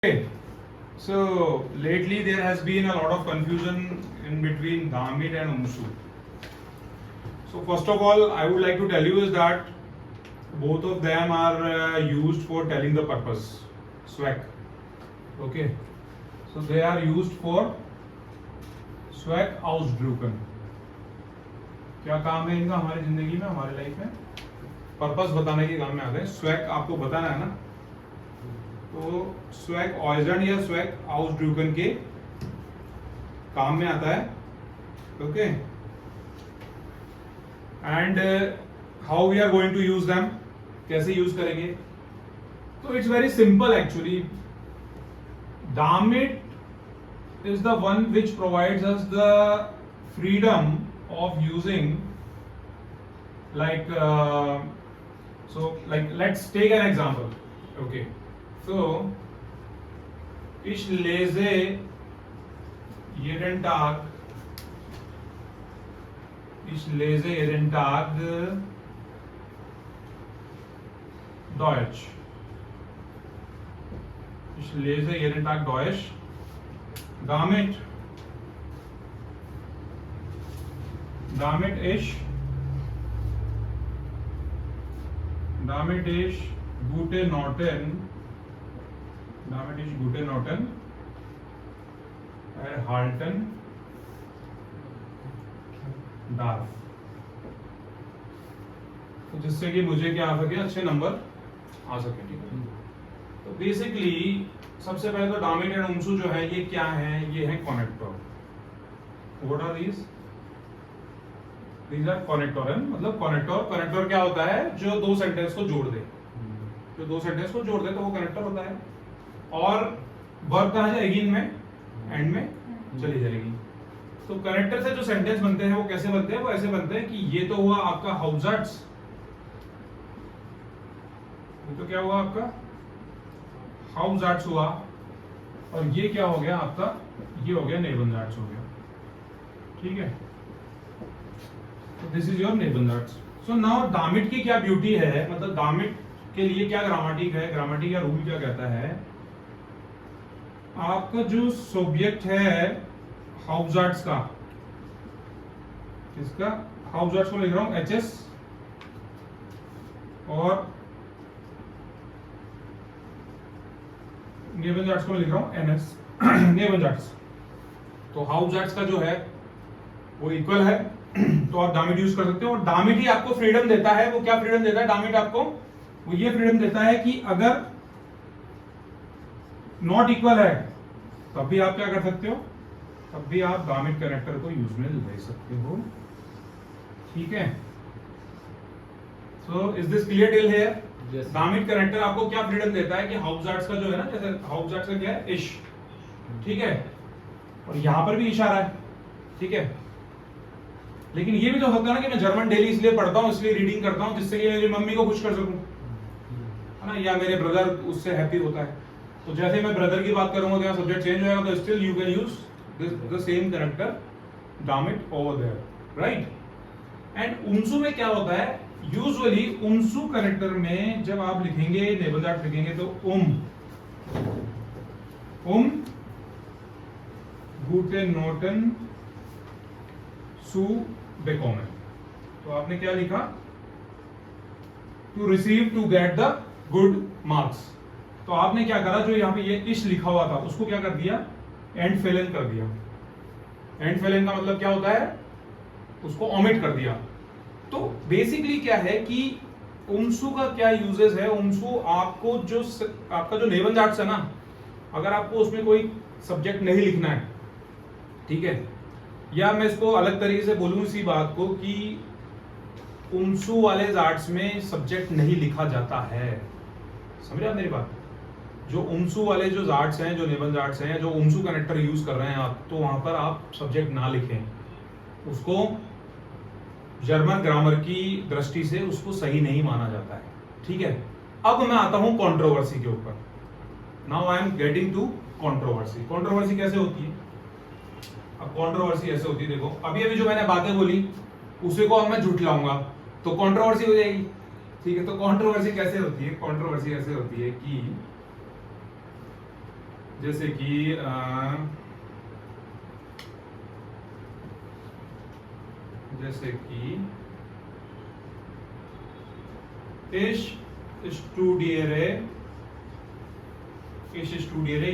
Okay, so lately there has been a lot of confusion in between Dhamit and Umsu. So first of all, I would like to tell you is that both of them are used for telling the purpose. Swag. Okay, so they are used for swag ausdrucken. क्या काम है इनका हमारी जिंदगी में, हमारे life में? Purpose बताने के काम में आते हैं. स्वैग आपको बताना है ना, तो स्वैग ऑयजन या स्वैग आउसड्रूकन के काम में आता है. Okay, and how we are going to use them, कैसे यूज करेंगे? तो it's very simple actually. Damit is the one which provides us the freedom of using, like let's take an example. Okay, so ich lese jeden Tag Deutsch. Ich lese jeden Tag Deutsch. Damit ich gute Noten erhalten darf. तो जिससे कि मुझे क्या आ सके, अच्छे number आ सके. ठीक है, तो बेसिकली सबसे पहले तो डामिट एंड उमसू जो है ये क्या है? ये है connector. What are these are connector. मतलब कनेक्टर क्या होता है? जो दो सेंटेंस को जोड़ दे. तो वो कनेक्टर होता है. और वर्ब कहाँ जाएगी इनमें? एंड में चली जाएगी. तो कनेक्टर से जो सेंटेंस बनते हैं वो कैसे बनते हैं? वो ऐसे बनते हैं कि ये तो हुआ आपका हाउसजार्ट्स, ये तो क्या हुआ आपका हाउसजार्ट्स हुआ, और ये क्या हो गया आपका? ये हो गया नेबनजार्ट्स हो गया. ठीक है, तो दिस इज योर नेबनजार्ट्स. सो नाउ डामिट की क्या ब्यूटी है, मतलब डामिट के लिए क्या ग्रामेटिक है, ग्रामेटिक या रूल क्या कहता है? आपका जो सब्जेक्ट है हाउसजार्ट्स का, किसका? हाउसजार्ट्स को लिख रहा हूं एचएस, और नेबनजार्ट्स को लिख रहा हूं एनएस. नेबनजार्ट्स. तो हाउसजार्ट्स का जो है वो इक्वल है, तो आप डामिट यूज कर सकते हो. और डामिट ही आपको फ्रीडम देता है. वो क्या फ्रीडम देता है डामिट आपको? वो ये फ्रीडम देता है कि अगर नॉट इक्वल है तब भी आप क्या कर सकते हो? तब भी आप डामिट कनेक्टर को यूज में ले सकते हो. ठीक है, so is this clear till here? डामिट कनेक्टर आपको क्या फ्रीडम देता है कि हाउसजार्ट्स का जो है ना, जैसे हाउसजार्ट्स का क्या है? इश. ठीक है, और यहां पर भी इशारा है. ठीक है, लेकिन ये भी तो होता है ना कि मैं जर्मन डेली इसलिए पढ़ता हूं, इसलिए रीडिंग करता हूं जिससे कि मेरी मम्मी को खुश कर सकूं, है ना, या मेरे ब्रदर उससे हैप्पी होता है. तो जैसे मैं ब्रदर की बात करूंगा तो सब्जेक्ट चेंज हो जाएगा, तो still you can use the same connector डामिट ओवर देयर, राइट? एंड उमसू में क्या होता है? यूजुअली उमसू कनेक्टर में जब आप लिखेंगे, नेबनजार्ट्स लिखेंगे, तो गूटे नोटन सू बेकोमेन. तो आपने क्या लिखा? To receive, to get the good marks. तो आपने क्या करा? जो यहाँ पे ये इश लिखा हुआ था उसको क्या कर दिया? एंड फेलन कर दिया. एंड फेलन का मतलब क्या होता है? उसको ओमिट कर दिया. तो बेसिकली क्या है कि उमसू का क्या यूजेस है? उमसू आपको जो आपका जो नेबनजार्ट्स है ना, अगर आपको उसमें कोई सब्जेक्ट नहीं लिखना है, ठीक है, या मैं इसको अलग तरीके से बोलूं इसी बात को कि उमसू वाले जार्ट्स में सब्जेक्ट नहीं लिखा जाता है. समझे आप मेरी बात? जो उमसू वाले जो जार्ट्स हैं, जो नेबनजार्ट्स हैं, जो उमसू कनेक्टर यूज कर रहे हैं आप, तो वहां पर आप सब्जेक्ट ना लिखें. उसको जर्मन ग्रामर की दृष्टि से उसको सही नहीं माना जाता है. ठीक है, अब मैं आता हूं कंट्रोवर्सी के ऊपर. Now I am getting to controversy. Controversy कैसे होती है? अब कंट्रोवर्सी ऐसे होती है, देखो अभी अभी जो मैंने बातें बोली उसी को अब मैं झुठलाऊंगा तो कंट्रोवर्सी हो जाएगी. ठीक है, तो कंट्रोवर्सी कैसे होती है? कंट्रोवर्सी ऐसे होती है कि जैसे कि ich studiere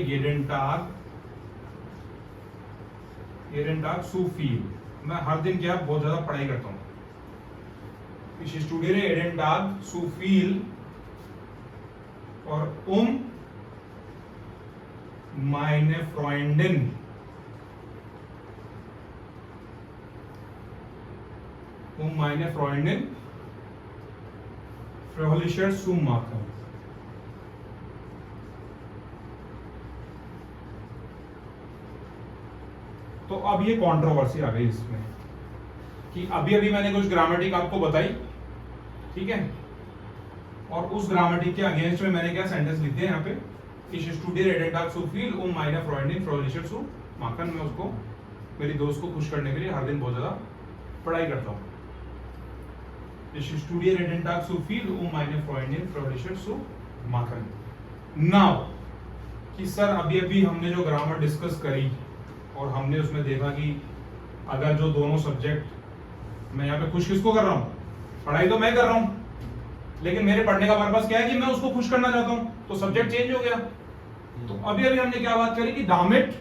jeden Tag so viel। मैं हर दिन क्या बहुत ज्यादा पढ़ाई करता हूँ। Ich studiere jeden Tag so viel और meine Freundin fröhlicher zu machen। तो अब ये कंट्रोवर्सी आ गई इसमें कि अभी अभी मैंने कुछ ग्रामेटिक आपको बताई, ठीक है, और उस ग्रामेटिक के अगेंस्ट में मैंने क्या सेंटेंस लिख दिया यहाँ पे, Ich studiere jeden Tag so viel meine Freundin fröhlicher zu machen। मैं उसको, मेरी दोस्त को खुश करने के लिए हर दिन बहुत ज्यादा पढ़ाई करता हूँ। Ich studiere jeden Tag so viel meine Freundin fröhlicher zu machen। Now कि सर अभी अभी हमने जो ग्रामर डिस्कस करी और हमने उसमें देखा कि अगर जो दोनों सब्जेक्ट, मैं यहाँ पे खुश किसको कर रहा हूँ, पढ़ाई तो मैं कर रहा हूँ, लेकिन मेरे पढ़ने का पर्पस क्या है कि मैं उसको खुश करना चाहता हूँ, तो सब्जेक्ट चेंज हो गया। तो अभी अभी हमने क्या बात करी कि दामिट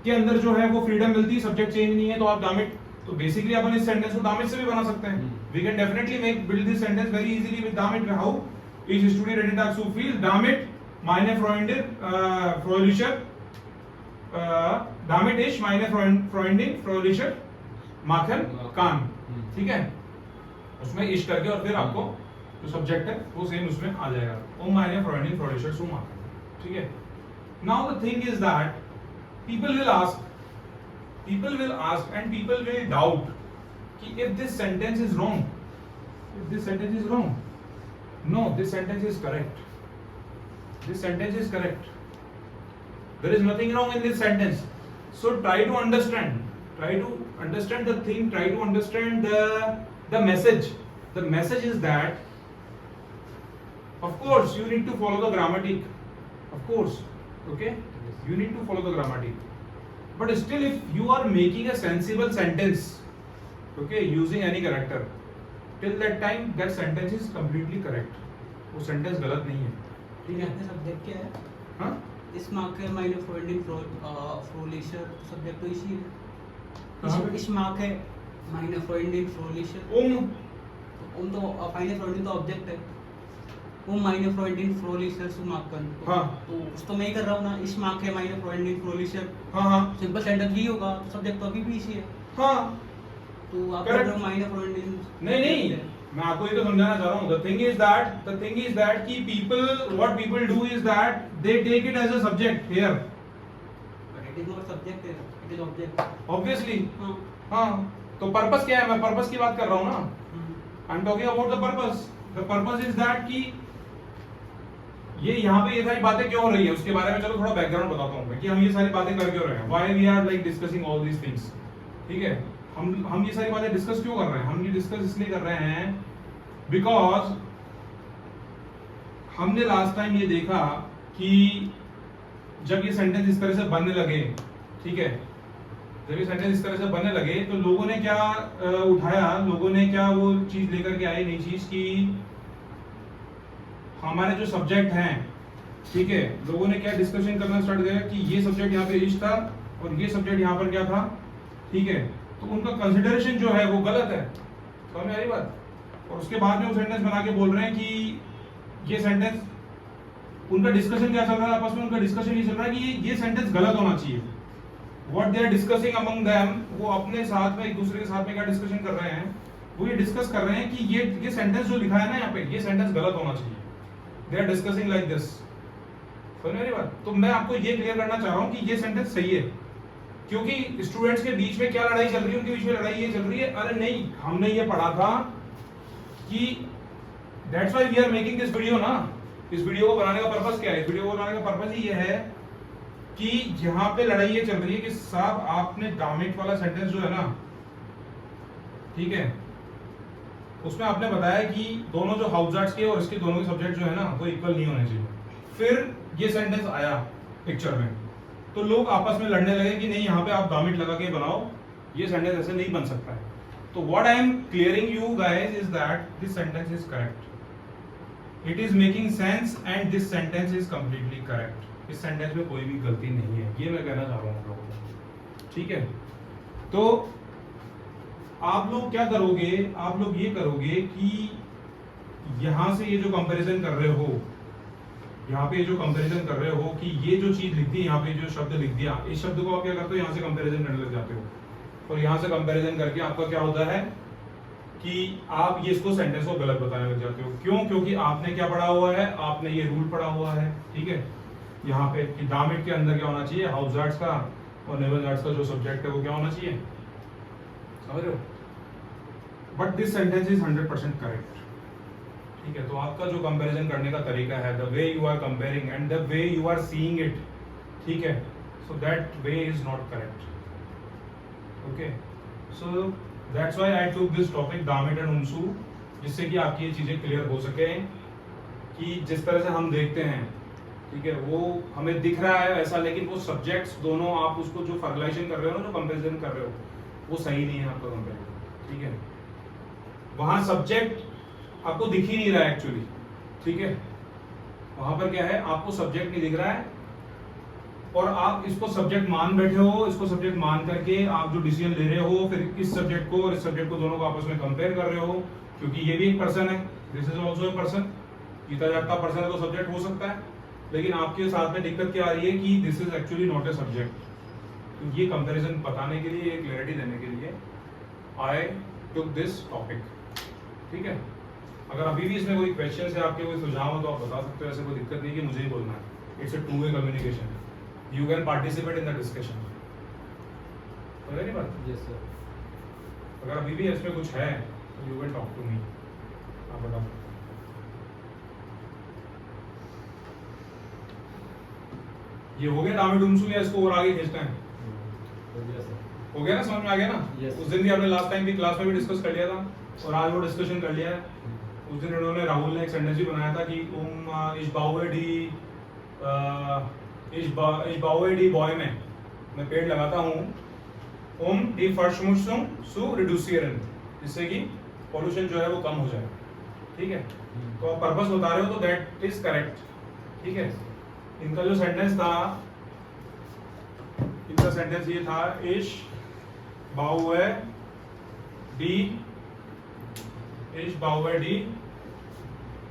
के अंदर जो है वो फ्रीडम मिलती है, सब्जेक्ट चेंज नहीं है, तो आप दामिट, तो बेसिकली अपन इस सेंटेंस को दामिट से भी बना सकते हैं। We can definitely make build this sentence very easily with दामिट। How? Ich studiere jeden Tag so viel damit meine Freundin fröhlicher damit ich meine Freundin fröhlicher machen kann। ठीक है, उसमें इश करके और फिर आपको जो सब्जेक्ट है वो सेम उसमें आ जाएगा, meine Freundin fröhlicher zu machen। ठीक है। Now the thing is that people will ask and people will doubt कि if this sentence is wrong, no, this sentence is correct, there is nothing wrong in this sentence। So try to understand the thing, try to understand the message is that of course you need to follow the grammatic, of course, okay, you need to follow the grammatic, but still if you are making a sensible sentence, okay, using any character, till that time that sentence is completely correct, वो sentence गलत नहीं है। ठीक है, subject क्या है? हाँ, इस मार्क है meine Freundin fröhlicher, सब्जेक्ट तो इसी है। इस मार्क है meine Freundin fröhlicher, तो meine Freundin तो ऑब्जेक्ट है, meine Freundin fröhlicher zu machen। हाँ, तो उस तो मैं ही कर रहा हूँ ना, इस मार्क है meine Freundin fröhlicher। हाँ, सिंपल सेंटेंस यही होगा, सब्जेक्ट तो अभी भी इसी है। हाँ, तो आप कर रहे हो meine Freundin। नहीं, मैं आपको ये तो समझाना चाह रहा हूँ। The thing is that कि what people do is that they take it as a subject here। But it is not subject, it is object। Obviously। हाँ। हाँ, तो पर्पस क्या है? मैं पर्पस की बात कर रहा हूँ ना। I'm talking about the purpose। The purpose is that कि ये यहाँ पे ये सारी बातें क्यों हो रही है उसके बारे में चलो थोड़ा बैकग्राउंड बताता हूँ मैं कि हम ये सारी बातें कर क्यों रहे हैं। Why we are like discussing all these things। ठीक है, हम ये सारी बातें डिस्कस क्यों कर रहे हैं? हम ये डिस्कस इसलिए कर रहे हैं बिकॉज हमने लास्ट टाइम ये देखा कि जब ये सेंटेंस इस तरह से बनने लगे, ठीक है, जब ये सेंटेंस इस तरह से बनने लगे तो लोगों ने क्या उठाया, लोगों ने क्या वो चीज लेकर के आए, नई चीज की हमारे जो सब्जेक्ट हैं, ठीक है, लोगों ने क्या डिस्कशन करना स्टार्ट किया कि ये सब्जेक्ट यहाँ पे इश था और ये सब्जेक्ट यहाँ पर क्या था, ठीक है, तो उनका कंसिडरेशन जो है वो गलत है। समझ में आ रही बात? और उसके बाद में वो सेंटेंस बना के बोल रहे हैं कि ये सेंटेंस, उनका डिस्कशन क्या चल रहा है आपस में, उनका डिस्कशन ये चल रहा है कि ये सेंटेंस गलत होना चाहिए। What they are discussing among them, वो अपने साथ में एक दूसरे के साथ में क्या डिस्कशन कर रहे हैं, वो ये डिस्कस कर रहे हैं कि ये सेंटेंस जो लिखा है ना यहाँ पे, ये सेंटेंस गलत होना चाहिए। They are discussing like this. समझ में आ रही बात? तो मैं आपको ये क्लियर करना चाह रहा हूँ कि ये सेंटेंस सही है, क्योंकि स्टूडेंट्स के बीच में क्या लड़ाई चल रही है, उनके बीच में लड़ाई ये चल रही है, अरे नहीं हमने ये पढ़ा था कि that's why we are making this video ना। इस वीडियो को बनाने का पर्पस क्या है? इस वीडियो को बनाने का पर्पस ही ये है कि यहाँ पे लड़ाई ये चल रही है कि साहब आपने दामिट वाला सेंटेंस जो है ना, ठीक है, उसमें आपने बताया कि दोनों जो हाउसजार्ड्स के और इसके दोनों के सब्जेक्ट जो है ना वो इक्वल नहीं होने चाहिए। फिर ये सेंटेंस आया पिक्चर में, तो लोग आपस में लड़ने लगे कि नहीं यहाँ पे आप दामिट लगा के बनाओ, ये सेंटेंस ऐसे नहीं बन सकता है। तो what I am clearing you guys is that this sentence is correct, it is making sense and this sentence is completely correct. इस सेंटेंस में कोई भी गलती नहीं है, ये मैं कहना चाह रहा हूँ आप लोगों को, ठीक है। तो आप लोग क्या करोगे, आप लोग ये करोगे कि यहां से ये जो कंपैरिजन कर रहे हो, यहाँ पे जो कंपैरिजन कर रहे हो कि ये जो चीज लिख दी, यहाँ पे जो शब्द लिख दिया, इस शब्द को आप क्या करते हो, यहाँ से कंपैरिजन करने लग जाते हो। और यहाँ से कंपैरिजन करके आपका क्या होता है कि आप ये इसको सेंटेंस को गलत बताने लग जाते हो। क्यों? क्योंकि आपने क्या पढ़ा हुआ है, आपने ये रूल पढ़ा हुआ है, ठीक है। यहाँ पे कि दामिट के अंदर क्या होना चाहिए, हाउसगार्ड्स का और नेवलगार्ड्स का जो सब्जेक्ट है वो क्या होना चाहिए, समझ रहे हो। But this sentence is 100% correct, ठीक है। तो आपका जो कंपैरिजन करने का तरीका है, the way you are comparing and the way you are seeing it, ठीक है, so that way is not correct, okay. So that's why I took this topic दामिट एंड उमसू, जिससे कि आपकी ये चीजें क्लियर हो सके कि जिस तरह से हम देखते हैं, ठीक है, वो हमें दिख रहा है ऐसा, लेकिन वो सब्जेक्ट्स दोनों आप उसको जो फर्गुलेशन कर रहे हो ना, जो कंपैरिजन कर रहे हो, वो सही नहीं है आपका कंपैरिजन, ठीक है। वहां सब्जेक्ट आपको दिख ही नहीं रहा है एक्चुअली, ठीक है। वहां पर क्या है, आपको सब्जेक्ट नहीं दिख रहा है और आप इसको सब्जेक्ट मान बैठे हो, इसको सब्जेक्ट मान करके आप जो डिसीजन ले रहे हो, फिर इस सब्जेक्ट को और इस सब्जेक्ट को दोनों को आपस में कंपेयर कर रहे हो, क्योंकि ये भी एक पर्सन है, this is also a person, जीता जागता पर्सन है तो सब्जेक्ट हो सकता है, लेकिन आपके साथ में दिक्कत क्या आ रही है कि this is actually not a subject. तो ये कंपैरिजन बताने के लिए, क्लैरिटी देने के लिए आई टुक दिस टॉपिक, ठीक है। अगर अभी भी इसमें कोई क्वेश्चन है, आपके कोई सुझाव हो तो आप बता सकते हो, ऐसे कोई दिक्कत नहीं कि मुझे ही बोलना है। It's a two way communication, you can participate in the discussion, समझ रही बात? Yes sir. अगर अभी भी इसमें कुछ है तो you can talk to me, आप बताओ। ये हो गया दामिट उमसू, या इसको और आगे खींचना है? हो गया ना, समझ में आ गया ना? Yes. उस दिन भी आपने लास्ट टाइम भी क्लास में भी डिस्कस कर लिया था और आज वो डिस्कशन कर लिया है। उस दिन उन्होंने, राहुल ने एक सेंटेंस भी बनाया था कि इस बाउए डी बॉय में मैं पेड़ लगाता हूँ डी फर्शमुशुम सु रिड्यूसियरन, जिससे कि पॉल्यूशन जो है वो कम हो जाए, ठीक है। तो आप पर्पस बता रहे हो तो दैट इज करेक्ट, ठीक है। इनका जो सेंटेंस था, इनका सेंटेंस ये था, इश बाउए डी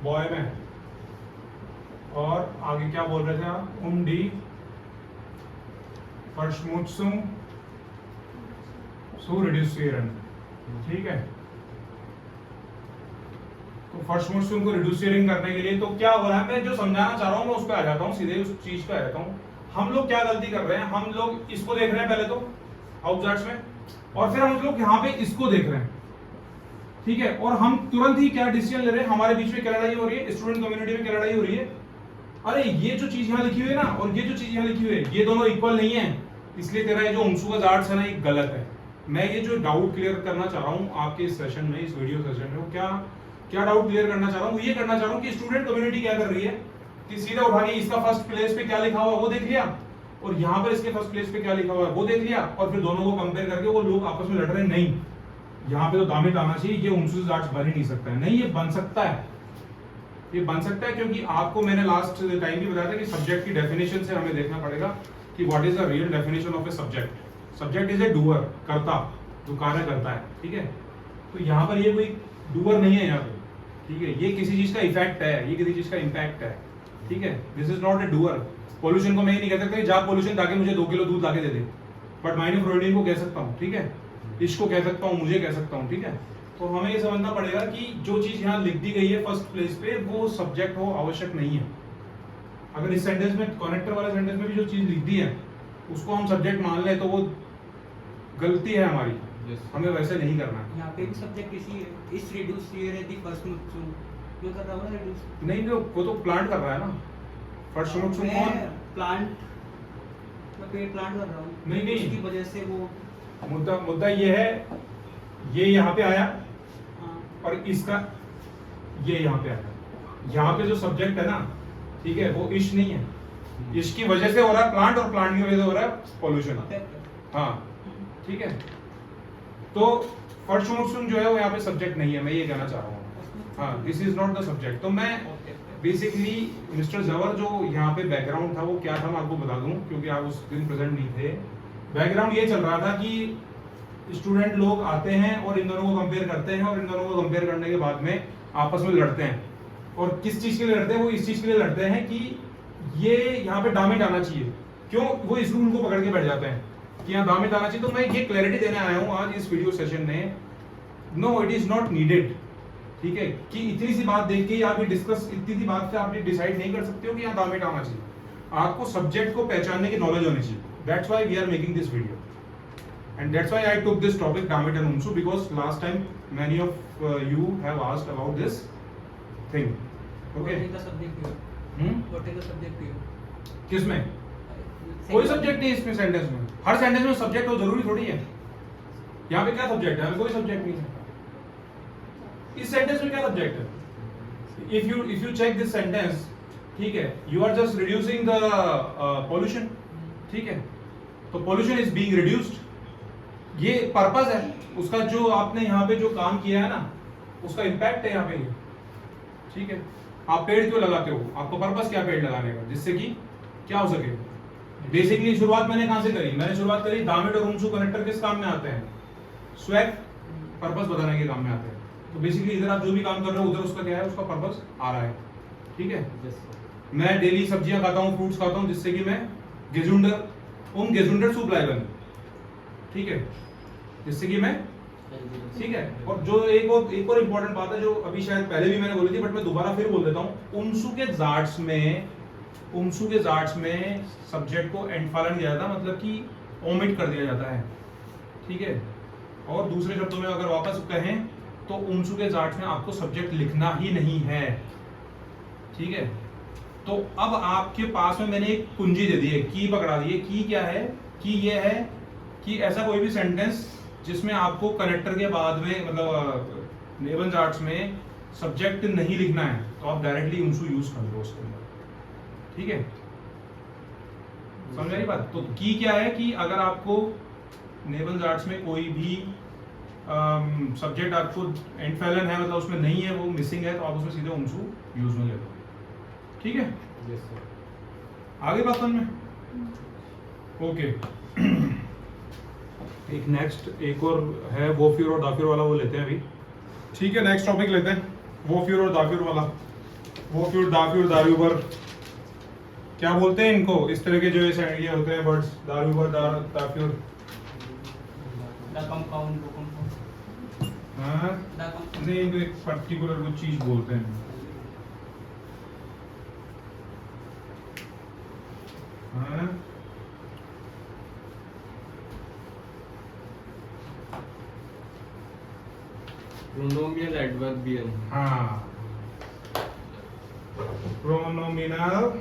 बॉय में, और आगे क्या बोल रहे थे आप, डी फर्शमुत्सुम सु रिड्यूसियरन, ठीक है। तो फर्शमुत्सुम को रिड्यूसियरिंग करने के लिए तो क्या हो रहा है, मैं जो समझाना चाह रहा हूँ मैं उस पर आ जाता हूँ, सीधे उस चीज पे आ जाता हूँ। हम लोग क्या गलती कर रहे हैं, हम लोग इसको देख रहे हैं पहले तो हाउसगार्ड्स में, और फिर हम लोग यहाँ पे इसको देख रहे हैं, ठीक है। और हम तुरंत ही क्या डिसीजन ले रहे हैं, हमारे बीच में क्या लड़ाई हो रही है, स्टूडेंट कम्युनिटी में क्या लड़ाई हो रही है, अरे ये जो चीज यहाँ लिखी हुई है ना और ये जो चीज यहाँ लिखी हुई है, ये दोनों इक्वल नहीं है, इसलिए तेरा ये जो उमसू का आर्ट्स है ना, ये गलत है। मैं ये जो डाउट क्लियर करना चाह रहा हूँ आपके इस सेशन में, इस वीडियो सेशन में, क्या डाउट क्लियर करना चाह रहा हूँ, ये करना चाह रहा हूँ कि स्टूडेंट कम्युनिटी क्या कर रही है कि सीधा उठा के इसका फर्स्ट प्लेस पे क्या लिखा हुआ है वो देख लिया, और यहाँ पर इसके फर्स्ट प्लेस पे क्या लिखा हुआ है वो देख लिया, और फिर दोनों को कंपेयर करके वो लोग आपस में लड़ रहे हैं। नहीं, यहाँ पे तो दामित आना चाहिए, ये उमसू आर्ट्स बन ही नहीं सकता है। नहीं, ये बन सकता है, ये बन सकता है, क्योंकि आपको मैंने लास्ट टाइम भी बताया था कि सब्जेक्ट की डेफिनेशन से हमें देखना पड़ेगा कि what is the real definition of a subject. Subject is a doer, कर्ता, जो कार्य करता है, ठीक है। तो यहाँ पर ये कोई डूअर नहीं है यहाँ पे, ठीक है। ये किसी चीज का इफेक्ट है, ये किसी चीज का इम्पैक्ट है, ठीक है। This is not a doer. Pollution को मैं नहीं कह सकता जा पोल्यूशन ताकि मुझे 2 किलो दूध लाके दे दे, बट माइनर फ्लोरिडीन को कह सकता हूँ, ठीक है। इसको कह सकता हूँ, मुझे कह सकता हूँ, ठीक है। तो हमें ये समझना पड़ेगा कि जो चीज यहाँ लिख दी गई है फर्स्ट प्लेस पे, वो सब्जेक्ट हो आवश्यक नहीं है। अगर इस सेंटेंस में, कनेक्टर वाले सेंटेंस में भी जो चीज लिख दी है उसको हम सब्जेक्ट मान लें तो वो गलती है हमारी। हमें वैसे नहीं करना है। यहाँ पे भी सब्जेक्ट इसी है, इस रिड्यूस हियर द फर्शमुत्सुम, क्यों कर रहा है रिड्यूस? नहीं, वो तो प्लांट कर रहा है ना। फर्शमुत्सुम कौन? प्लांट, मैं पेड़ प्लांट कर रहा हूँ, नहीं, उसकी वजह से वो मुद्दा ये है, ये यहाँ पे आया और इसका ये यहाँ पे आया। यहाँ पे जो सब्जेक्ट है ना, ठीक है, वो इश नहीं है, इसकी वजह से हो रहा है प्लांट और प्लांट की वजह से हो रहा है पॉल्यूशन। हाँ ठीक है, तो फर्शुमर्सुम जो है वो यहाँ पे सब्जेक्ट नहीं है, मैं ये कहना चाह रहा हूँ। हाँ, this is not the subject. तो मैं बेसिकली मिस्टर जवर जो यहाँ पे बैकग्राउंड था वो क्या था मैं आपको बता दूं, क्योंकि आप उस दिन प्रेजेंट नहीं थे। बैकग्राउंड ये चल रहा था कि स्टूडेंट लोग आते हैं और इन दोनों को कंपेयर करते हैं, और इन दोनों को कंपेयर करने के बाद में आपस में लड़ते हैं। और किस चीज के लिए लड़ते हैं? वो इस चीज के लिए लड़ते हैं कि ये यहाँ पे डैमेज आना चाहिए। क्यों? वो इस रूल को पकड़ के बैठ जाते हैं कि यहाँ डैमेज आना चाहिए। तो मैं ये क्लैरिटी देने आया हूँ आज इस वीडियो सेशन में, no it is not needed. ठीक है, कि इतनी सी बात देख के आप ये डिस्कस, इतनी सी बात से आप ये डिसाइड नहीं कर सकते हो कि यहाँ डैमेज आना चाहिए। आपको सब्जेक्ट को पहचानने की नॉलेज होनी चाहिए। That's why we are making this video and that's why I took this topic Damit and Umsu, because last time many of you have asked about this thing. Okay. What is the subject here? What is the subject here? किसमें? कोई subject नहीं इसमें sentence में। हर sentence में subject हो जरूरी थोड़ी है। यहाँ पे क्या सब्जेक्ट है? कोई सब्जेक्ट नहीं है। इस सेंटेंस में क्या सब्जेक्ट है? If you check this sentence, ठीक है, you are just reducing the pollution, ठीक है, तो pollution is being reduced, ये पर्पस है उसका। जो आपने यहाँ पे जो काम किया है ना, उसका इम्पैक्ट है यहाँ पे, ठीक है। आप पेड़ क्यों लगाते हो? आपको पर्पस क्या पेड़ लगाने का? जिससे कि क्या हो सके। बेसिकली शुरुआत मैंने कहाँ से करी? मैंने शुरुआत करी दामिट और उमसू कनेक्टर किस काम में आते हैं? स्वैग पर्पस बताने के काम में आते हैं। तो बेसिकली इधर आप जो भी काम कर रहे हो उधर उसका क्या है, उसका पर्पस आ रहा है, ठीक है। मैं डेली सब्जियां खाता हूँ, फ्रूट्स खाता हूँ, जिससे कि मैं गेजुंडर सूप लाए बने, ठीक है, जिससे कि मैं, ठीक है। और जो एक और इंपॉर्टेंट बात है जो अभी शायद पहले भी मैंने बोली थी, बट मैं दोबारा फिर बोल देता हूँ। उमसू के जाट्स में सब्जेक्ट को एंडफालन किया जाता है, मतलब कि ओमिट कर दिया जाता है, ठीक है। और दूसरे शब्दों में अगर वापस कहें तो उमसू के जाट्स में आपको सब्जेक्ट लिखना ही नहीं है, ठीक है। तो अब आपके पास में मैंने एक कुंजी दे दी है, की पकड़ा दी है। की क्या है? की ये है कि ऐसा कोई भी सेंटेंस जिसमें आपको कनेक्टर के बाद में, मतलब नेवल जाट्स में सब्जेक्ट नहीं लिखना है, तो आप डायरेक्टली उमसू यूज कर लो उसके अंदर, ठीक है। समझ रही बात? तो की क्या है कि अगर आपको नेवल जाट्स में कोई भी सब्जेक्ट आपको एंडफैलन है, मतलब उसमें नहीं है, वो मिसिंग है, तो आप उसमें सीधे उमसू यूज में ले लो, ठीक है। Yes sir. आगे बात समझ में? ओके। एक नेक्स्ट एक और है वोफ्यूर और दाफ्यूर वाला, वो लेते हैं अभी, ठीक है। नेक्स्ट टॉपिक लेते हैं वोफ्यूर और दाफ्यूर वाला। वोफ्यूर, दाफ्यूर, दारूबर, क्या बोलते हैं इनको? इस तरह के जो ये होते हैं वर्ड्स, दारूबर, दाफ्यूर। हाँ, नहीं, इनको एक पर्टिकुलर कुछ चीज बोलते हैं। हाँ, प्रोनोमियल एडवर्बियल। हाँ, प्रोनोमिनल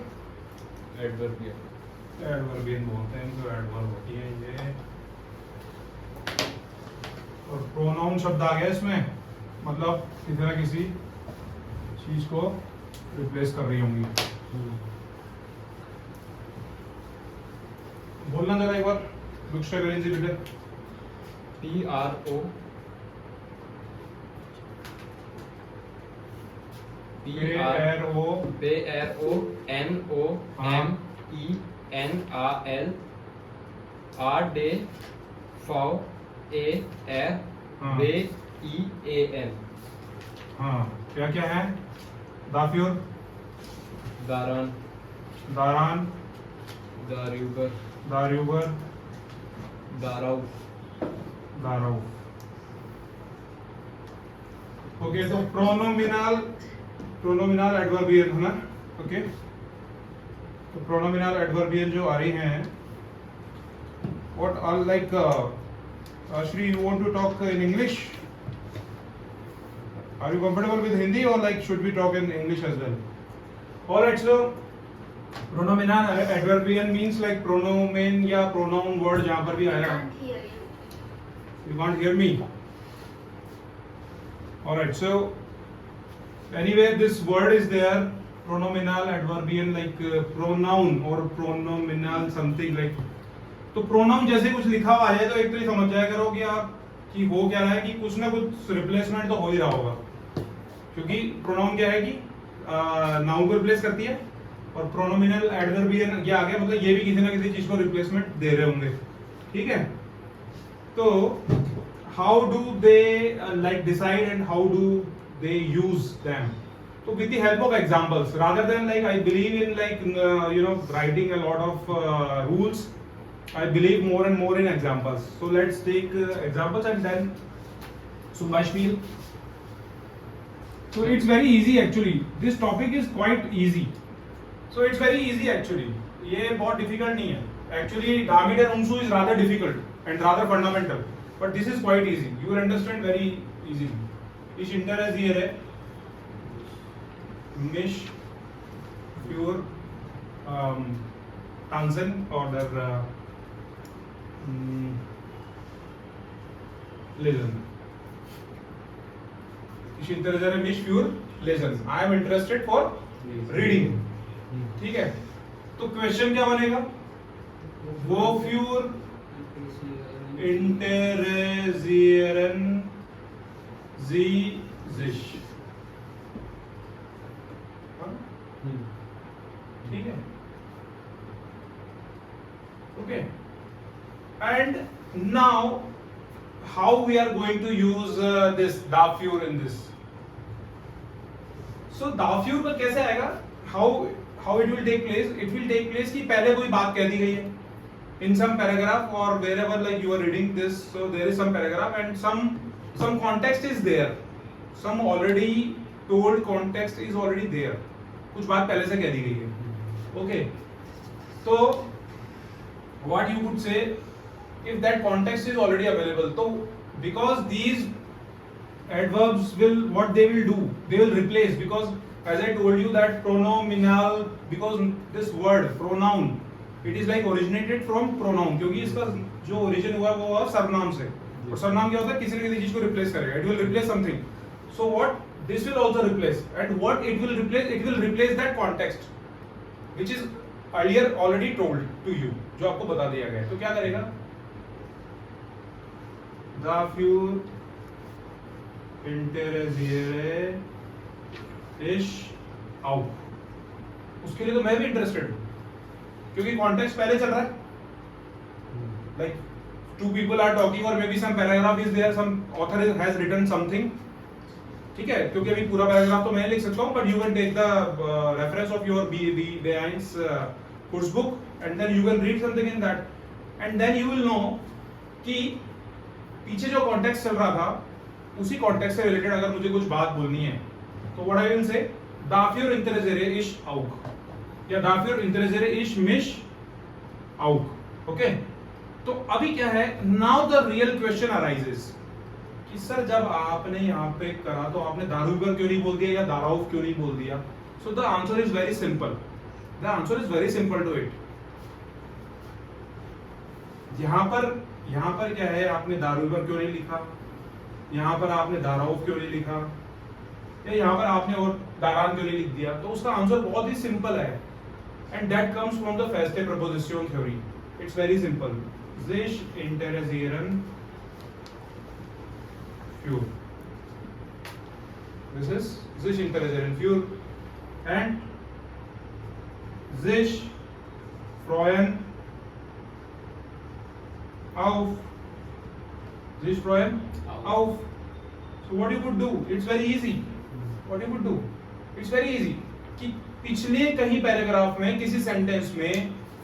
एडवर्बियल बोलते हैं इनको, एडवर्ब होती है ये। और प्रोनाउन शब्द आ गया इसमें, मतलब किसी ना किसी चीज को रिप्लेस कर रही होंगी। बोलना जरा एक बार, लुक्स अरेंज बेटा। PRO NOMINAL हाँ, क्या क्या है? दाफ्यूर, दारान, दारान, दारूबर, दारूबर, दाराउ। दाराउ। ओके, तो प्रोनोमिनल एडवर्बियल है ना? ओके, तो प्रोनोमिनल एडवर्बियल जो आ रही हैं, what are like, Ashri, you want to talk in English? Are you comfortable with Hindi, or like should we talk in English as well? Alright, so pronominal adverbial means like pronomen या pronoun word जहाँ पर भी आएगा। You can't hear me? Alright, so anyway this word is there pronominal adverbial like pronoun or pronominal something like, तो pronoun जैसे कुछ लिखा हुआ है तो एक तो ये समझ जाया करो कि आप कि हो क्या रहा है कि कुछ ना कुछ रिप्लेसमेंट तो हो ही रहा होगा, क्योंकि pronoun क्या है कि नाउन को रिप्लेस करती है और प्रोनोमिनल एडवर्बियल ये आ गया, मतलब ये भी किसी ना किसी चीज को रिप्लेसमेंट दे रहे होंगे, ठीक है। तो how do they like decide and how do they use them, तो with the help of examples rather than like I believe in like you know writing a lot of rules, I believe more and more in examples. So let's take examples and then Subhashvil. So it's very easy actually. This topic is quite easy. So it's very easy actually. ये बहुत difficult नहीं है. Actually, Dhamid and Umsu is rather difficult and rather fundamental. But this is quite easy. You will understand very easily. इस interest here है. Mish, Pure, Tanzan or their listen. इस interest है Mish, Pure, listen. I am interested for reading. ठीक है, तो question क्या बनेगा? Wofür interessieren Sie sich? ठीक है, okay. And now how we are going to use this dafür in this? So dafür का कैसे आएगा? How it will take place? It will take place कि पहले कोई बात कह दी गई है in some paragraph or wherever like you are reading this, so there is some paragraph and some context is there, some already told context is already there, कुछ बात पहले से कह दी गई है, okay. So what you would say if that context is already available, so because these adverbs will what they will do, they will replace, because as I told you that pronominal, because this word pronoun it is like originated from pronoun, क्योंकि इसका जो origin हुआ वो हुआ सर्वनाम से, और सर्वनाम क्या होता है? किसी न किसी चीज को replace करेगा, it will replace something. So what this will also replace, and what it will replace that context which is earlier already told to you, जो आपको बता दिया गया है. तो क्या करेगा? Dafür interessiere ich auch. उसके लिए तो मैं भी इंटरेस्टेड हूँ, क्योंकि कॉन्टेक्स्ट पहले चल रहा है, like two people are talking or maybe some paragraph is there, some author has written something, ठीक है, क्योंकि अभी पूरा पैराग्राफ तो मैं लिख सकता हूँ, but you can take the reference of your Behin's course book and then you can read something in that and then you will know कि पीछे जो कॉन्टेक्स्ट चल रहा था उसी कॉन्टेक्स्ट से रिलेटेड अगर मुझे कुछ बात बोलनी है तो what I will say, dafür interessiere ich auch या dafür interessiere ich mich auch, okay. तो अभी क्या है, now the real question arises कि सर जब आपने यहाँ पे करा तो आपने दारूबर क्यों नहीं बोल दिया या दाराउफ क्यों नहीं बोल दिया? So the answer is very simple, the answer is very simple to it. यहाँ पर क्या है, आपने दारूबर क्यों नहीं लिखा, यहाँ पर आपने दाराउफ क्यों नहीं लिखा, या यहाँ पर आपने और दारान क्यों नहीं लिख दिया? तो उसका आंसर बहुत ही सिंपल है, and that comes from the फेस्टे preposition theory. It's very simple. Sich interessieren für. This is sich interessieren für and sich freuen auf. Sich freuen auf. So what you could do? It's very easy. What you could do? It's very easy. कि पिछले कहीं paragraph में किसी sentence में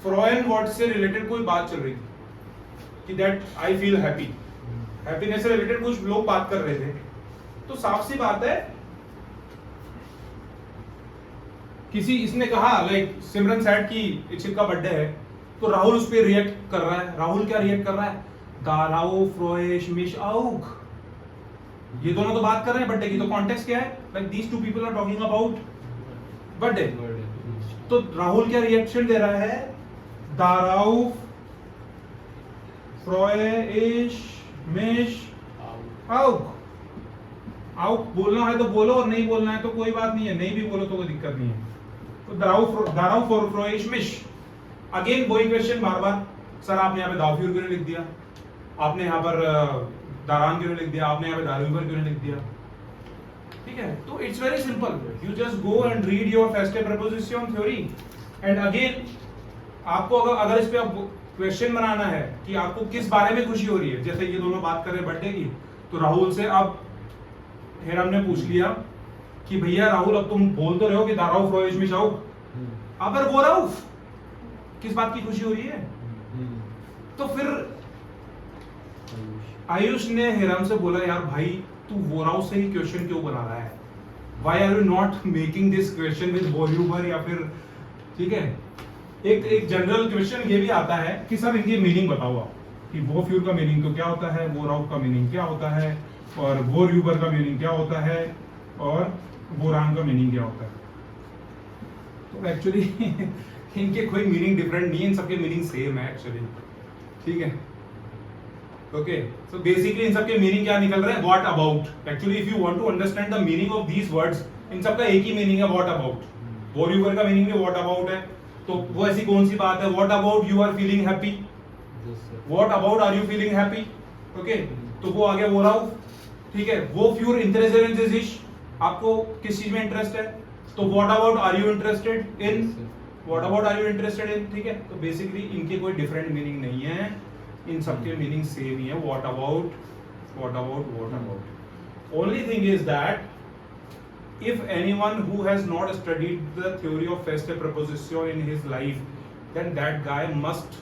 freuen word से related कोई बात चल रही थी कि that I feel happy, happiness से रिलेटेड कुछ लोग बात कर रहे थे, तो साफ सी बात है किसी इसने कहा लाइक सिमरन सैड की इच्छित का बर्थडे है, तो राहुल उस पर रिएक्ट कर रहा है. राहुल क्या रिएक्ट कर रहा है? दाराउफ फ्रोएश मिश आउक. ये दोनों तो बात कर रहे हैं बर्थडे की, तो कॉन्टेक्स्ट क्या है? Like these two people are talking about birthday. तो राहुल क्या रिएक्शन दे रहा है? दाराउफ फ्रोएश मिश आउक. आउक बोलना है तो बोलो और नहीं बोलना है तो कोई बात नहीं है, नहीं भी बोलो तो कोई दिक्कत नहीं है. तो दाराउ फ्रोइश अगेन वही क्वेश्चन बार बार, सर आपने यहाँ पे दाफ्यूर क्यों नहीं लिख दिया, आपने यहाँ पर दारान क्यों नहीं लिख दिया, आपने यहाँ पे दारूबर क्यों नहीं लिख दिया। ठीक है, तो it's very simple, you just go and read your festive preposition theory and again आपको अगर इस पे क्वेश्चन बनाना है कि आपको किस बारे में खुशी हो रही है, जैसे ये दोनों बात कर रहे हैं बर्थडे की, तो राहुल से अब हिरम ने पूछ लिया कि भैया राहुल अब तुम बोल तो रहे हो कि दाराउ फ्रोइश में शाउक, अब वो राउफ किस बात की खुशी हो रही है। तो फिर आयुष ने हिरम से बोला यार भाई तू वोराउ से ही क्वेश्चन क्यों बना रहा है, why are you not making this question with वॉल्यूमर या फिर, ठीक है, एक जनरल क्वेश्चन ये भी आता है कि सर इनकी मीनिंग बताओ आप, कि वो फ्यूर का मीनिंग तो क्या होता है, वोराउ का मीनिंग क्या होता है, और वोर्यूबर का मीनिंग क्या होता है, और वोरान का मीनिंग क्या होता है। तो एक्चुअली इनके कोई मीनिंग डिफरेंट नहीं है, इन सबके मीनिंग सेम है एक्चुअली। ठीक है, ओके, सो बेसिकली इन सबके मीनिंग क्या निकल रहे हैं, what about. Actually if you want to understand the meaning of these words, इन सबका एक ही मीनिंग है, व्हाट अबाउट। वॉल्यूबर का मीनिंग भी व्हाट अबाउट है, तो वो ऐसी कौन सी बात है, what about you are feeling happy, what about are you feeling happy, okay, तो वो आ गया वो राउ। ठीक है, वो फ्यूर इंटरेस्टेड, आपको किस चीज में इंटरेस्ट है, तो what about are you interested in, what about are you interested in. ठीक है, तो बेसिकली इनके कोई डिफरेंट मीनिंग नहीं है, इन सबके मीनिंग सेम ही है, what about, what about, what about. Only thing is that if anyone who has not studied the theory of festive preposition in his life, then that guy must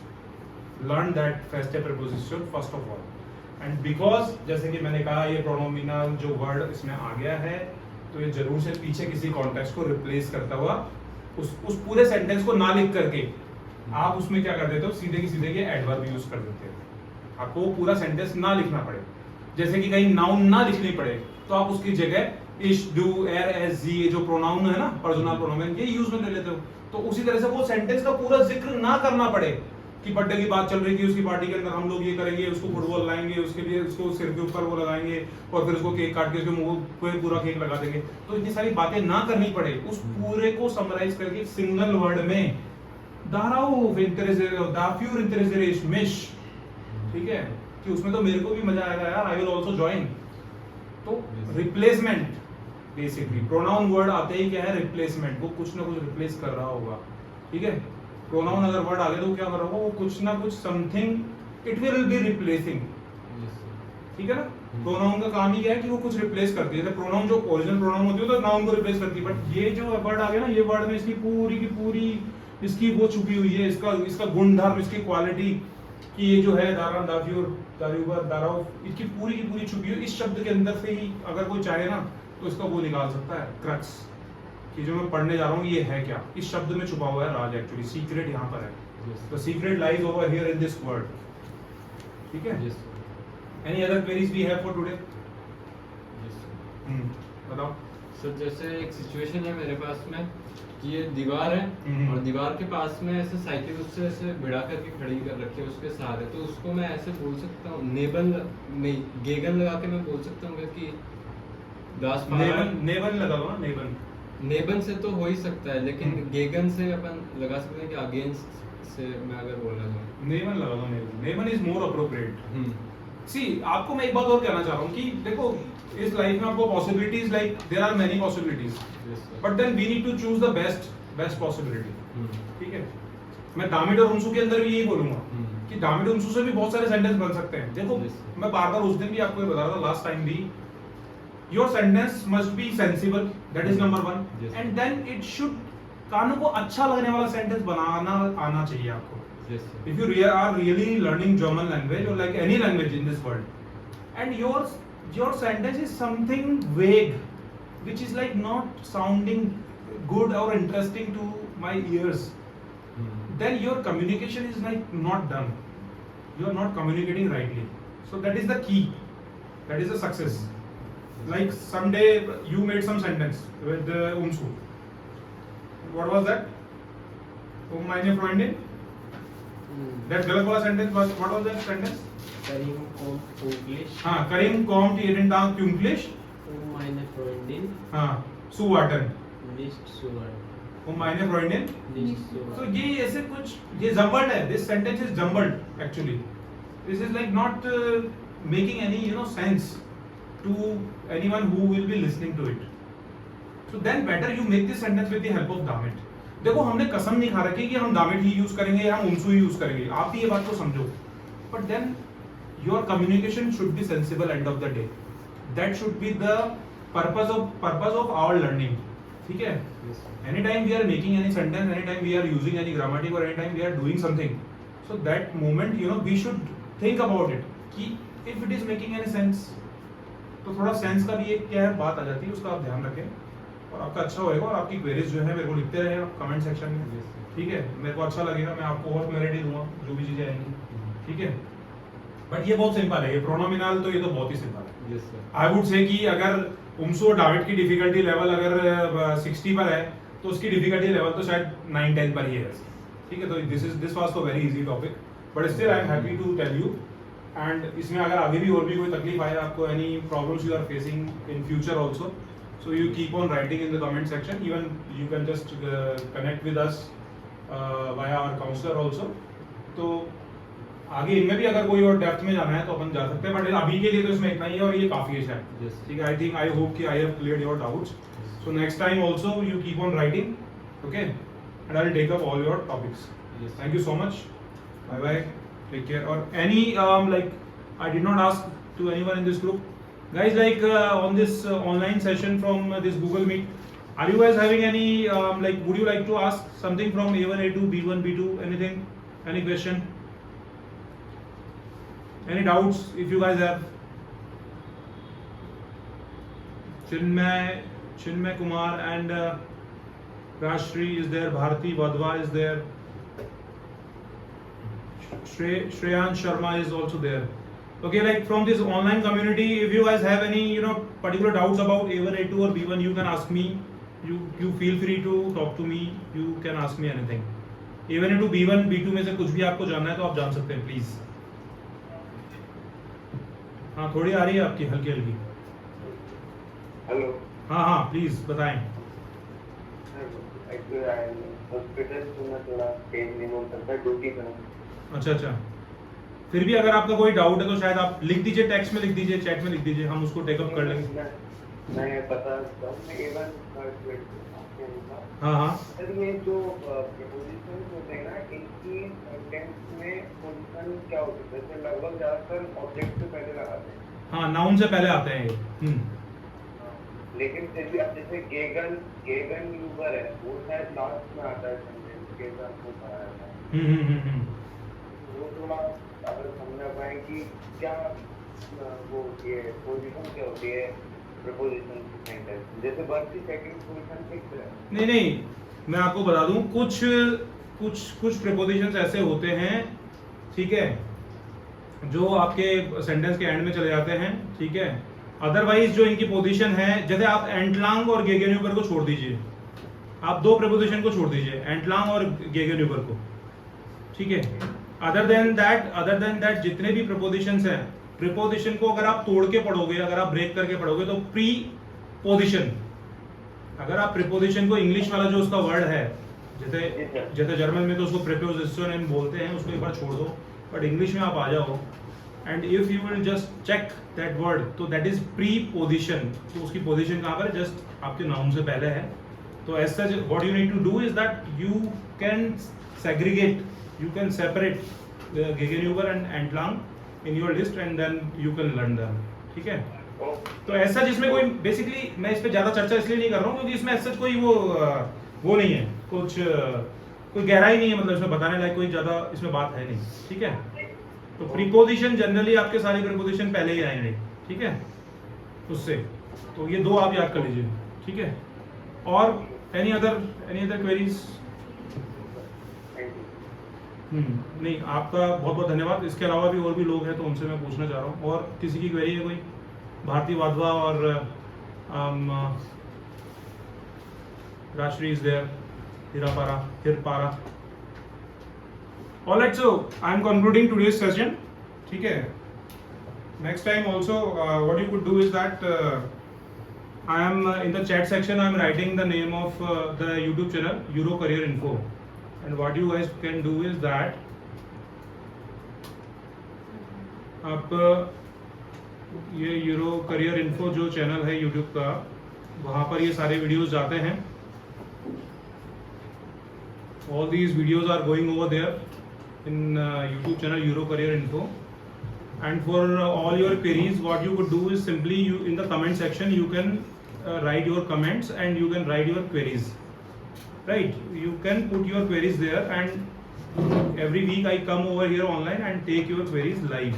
learn that festive preposition first of all. And because जैसे कि मैंने कहा ये प्रोनोमिनल जो word इसमें आ गया है, तो ये जरूर से पीछे किसी कॉन्टेक्स्ट को रिप्लेस करता हुआ उस पूरे सेंटेंस को ना लिख करके आप उसमें क्या कर देते हो, सीधे की सीधे ये एडवर्ब यूज कर देते हो, आपको वो पूरा सेंटेंस ना लिखना पड़े। जैसे कि कहीं नाउन ना लिखनी पड़े तो आप उसकी जगह इश, डू, एर, एस, जी, ये जो प्रोनाउन है ना, पर्सनल प्रोनाउन, ये यूज में ले लेते हो। तो उसी तरह से वो सेंटेंस का पूरा जिक्र ना करना पड़े कि बर्थडे की बात चल रही थी, उसकी पार्टी के अंदर हम लोग ये करेंगे, उसको फुटबॉल लाएंगे, उसके लिए उसको सिर के ऊपर वो लगाएंगे और फिर उसको केक काट के उसके मुंह पे पूरा केक लगा देंगे। तो इतनी सारी बातें ना करनी पड़े, उस पूरे को समराइज करके सिंगल वर्ड में दाराउ दाफ्यूर इंटरेस्टेड मिश, ठीक है, कि उसमें तो मेरे को भी मजा आएगा यार, आई विल आल्सो ज्वाइन। तो रिप्लेसमेंट, बेसिकली प्रोनाउन वर्ड आते ही क्या है, रिप्लेसमेंट, वो कुछ ना कुछ रिप्लेस कर रहा होगा। ठीक है, प्रोनाउन अगर वर्ड आ गया तो क्या कर रहा होगा, वो कुछ ना कुछ something it will be replacing. ठीक है ना, प्रोनाउन का काम ही क्या है कि वो कुछ रिप्लेस करती है। प्रोनाउन जो ओरिजिनल प्रोनाउन होती है तो नाउन को रिप्लेस करती है, बट ये जो वर्ड आ गया ना, ये वर्ड में इसकी पूरी की पूरी इसकी वो छुपी हुई है, इसका गुणधर्म, इसकी क्वालिटी, कि ये जो है दारान, दाफ्यूर, दारूबर, दाराउ, इसकी पूरी की पूरी छुपी हुई इस शब्द के अंदर से ही अगर कोई चाहे ना तो इसका वो निकाल सकता है, क्रक्स, कि जो मैं पढ़ने जा रहा हूँ ये है क्या, इस शब्द में छुपा हुआ है राज, एक्चुअली सीक्रेट यहाँ पर है। The secret lies over here in this word. ठीक है, any other queries we have for today? बताओ सर। जैसे एक सिचुएशन है मेरे पास में कि ये दीवार है और दीवार के पास में ऐसे साइकिल उससे ऐसे भिड़ा करके खड़ी कर रखी है उसके सहारे, तो उसको मैं ऐसे बोल सकता हूँ, नेबल नहीं, गेगन लगा के मैं बोल सकता हूँ कि दास नेबन लगा लो ना, नेबन, नेबन से तो हो ही सकता है, लेकिन गेगन से अपन लगा सकते हैं कि अगेंस्ट से मैं अगर बोलना चाहूँ, नेबन लगा लो, नेबन इज मोर अप्रोप्रिएट। सी आपको मैं एक बात और कहना चाह रहा हूँ कि देखो इस लाइफ में आपको possibilities, like there are many possibilities, but then we need to choose the best possibility. ठीक है, मैं दामिड और उनसू के अंदर भी यही बोलूंगा कि दामिड उनसू से भी बहुत सारे सेंटेंस बन सकते हैं। देखो मैं बार बार उस दिन भी आपको ये बता रहा था, लास्ट टाइम भी, your sentence must be sensible, that is number 1, and then it should, कानों को अच्छा लगने वाला सेंटेंस बनाना आना चाहिए आपको। If you are really learning German language or like any language in this world, and your sentence is something vague, which is like not sounding good or interesting to my ears, then your communication is like not done. You are not communicating rightly. So that is the key. That is the success. Like someday you made some sentence with Umsu. What was that? meine Freundin. That गलत वाला sentence was, what was that sentence? Karim kommt pünktlich. हाँ, Karim kommt jeden Tag pünktlich. Meine Freundin हाँ, zu warten. nicht zu warten. meine Freundin. Nicht so. So ये ऐसे कुछ ये jumbled है. This sentence is jumbled actually. This is like not making any sense to anyone who will be listening to it. So then better you make this sentence with the help of damit. देखो हमने कसम नहीं खा रखी कि हम damit ही use करेंगे या हम umsu ही यूज करेंगे. आप भी ये बात को समझो. But then your communication should be sensible end of the day. That should be the purpose of our learning. ठीक है? Yes, sir. Anytime we are making any sentence, anytime we are using any grammatic or anytime we are doing something, so that moment we should think about it कि if it is making any sense, तो थोड़ा sense का भी एक क्या है बात आ जाती है, उसका आप ध्यान रखें और आपका अच्छा होएगा. और आपकी क्वेरीज जो है मेरे को लिखते रहे कमेंट सेक्शन में. Yes, sir. ठीक है? मेरे को अच्छा लगेगा, मैं आपको और क्लैरिटी दूंगा जो भी चीजें आएंगी. ठीक है? बट ये बहुत सिंपल है, ये प्रोनोमिनल तो ये तो बहुत ही सिंपल है. Yes, sir. I would say कि अगर उमसो और डाविड की डिफिकल्टी लेवल अगर 60 पर है तो उसकी डिफिकल्टी लेवल तो शायद 9-10 पर ही है. ठीक है? तो दिस वाज तो very easy topic, but still I am happy to tell you. And इसमें अगर आगे भी और भी कोई तकलीफ आए, आपको any problems you are facing in future also, so you keep on writing in the comment section. Even you can just connect with us via our counsellor also. तो आगे इनमें भी अगर कोई और डेप्थ में जाना है तो अपन जा सकते हैं, बट अभी के लिए तो इसमें इतना ही है और ये काफी है शायद. Yes. ठीक है? आई थिंक आई होप कि I have cleared your doubts. So next time also you keep on writing, okay, and I will take up all your topics. Yes. Thank you so much. Bye bye. Take care. Or any like I did not ask to anyone in this group, guys. Like on this online session from this Google Meet, are you guys having any like? Would you like to ask something from A1, A2, B1, B2? Anything? Any question? Any doubts? If you guys have. Chinmay Kumar and Rashri is there. Bharti Vadva is there. Shreyansh Sharma is also there. Okay, like from this online community, if you guys have any particular doubts about A1, A2 or B1, you can ask me. You feel free to talk to me. You can ask me anything. A1, A2, B1, B2 में से कुछ भी आपको जानना है तो आप जान सकते हैं प्लीज. हाँ, थोड़ी आ रही है आपकी हल्की हल्की. हेलो. हाँ प्लीज बताएं. हॉस्पिटल में थोड़ा पेन नहीं हो सकता, ड्यूटी पर. अच्छा. फिर भी अगर आपका कोई डाउट है तो शायद आप लिख दीजिए, टेक्स्ट में लिख दीजिए, चैट में लिख दीजिए, हम उसको टेकअप कर लेंगे. मैं बता सकता हूँ. मैं A1 हाँ. सर, ये जो प्रीपोजिशन होते हैं ना, इनकी टेंस में पोजीशन क्या होती है? जैसे लगभग ज्यादातर ऑब्जेक्ट से पहले लगाते हैं. हाँ, नाउन से पहले आते हैं ये. लेकिन फिर भी अब जैसे गेगन यूबर है, वो शायद लास्ट में आता है सेंटेंस. गेगन को पढ़ाया था. वो थोड़ा अगर समझा पाए कि क्या वो ये पोजीशन क्या होती है प्रीपोजिशन की सेंटेंस. जैसे वर्ब की सेकंड पोजीशन फिक्स है. नहीं, मैं आपको बता दूं, कुछ प्रीपोजिशंस ऐसे होते हैं, ठीक है, जो आपके सेंटेंस के एंड में चले जाते हैं. ठीक है? अदरवाइज जो इनकी पोजीशन है, जैसे आप एंटलांग और गेगेन्यूबर को छोड़ दीजिए, आप दो प्रीपोजिशन को छोड़ दीजिए, एंटलांग और गेगेन्यूबर को. ठीक है? अदर देन दैट जितने भी प्रीपोजिशंस हैं, प्रीपोजिशन को अगर आप तोड़ के पढ़ोगे, अगर आप ब्रेक करके पढ़ोगे तो प्रीपोजिशन, अगर आप प्रीपोजिशन को इंग्लिश वाला जो उसका वर्ड है, जैसे जर्मन में तो उसको प्रीपोजिशन बोलते हैं, उसको एक बार छोड़ दो, बट इंग्लिश में आप आ जाओ and if you will just check that word, तो दैट इज प्रीपोजिशन. तो उसकी पोजिशन कहाँ पर है? जस्ट आपके नाउन से पहले है. तो as such what you need to do is that you can segregate, you can separate the gegenüber and entlang in your list and then you can learn them. ठीक है? तो ऐसा जिसमें कोई बेसिकली, मैं इस पे ज्यादा चर्चा इसलिए नहीं कर रहा हूँ क्योंकि इसमें ऐसा कोई वो नहीं है, कुछ कोई गहराई नहीं है, मतलब इसमें बताने लायक कोई ज्यादा इसमें बात है नहीं. ठीक है? तो प्रीपोजिशन जनरली आपके सारे प्रीपोजिशन पहले ही आएंगे. ठीक है? उससे तो ये दो आप याद कर लीजिए. ठीक है? और एनी अदर क्वेरीज? नहीं, आपका बहुत बहुत धन्यवाद. इसके अलावा भी और भी लोग हैं तो उनसे मैं पूछना चाह रहा हूँ, और किसी की क्वेरी है कोई? भारती वाधवा और Rashi is there, Hirpara. Alright, so I am concluding today's session. ठीक है? Next time also what you could do is that I am in the chat section. I am writing the name of the YouTube channel Euro Career Info, and what you guys can do is that आप ये euro career info जो channel है YouTube का, वहाँ पर ये सारे videos जाते हैं. All these videos are going over there in YouTube channel Euro Career Info. And for all your queries, what you could do is simply you in the comment section you can write your comments and you can write your queries. Right? You can put your queries there, and every week I come over here online and take your queries live.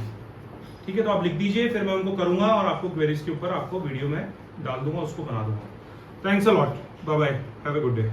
ठीक है, तो आप लिख दीजिए, फिर मैं उनको करूंगा और आपको क्वेरीज के ऊपर आपको वीडियो में डाल दूंगा, उसको बना दूंगा. Thanks a lot, bye bye, have a good day.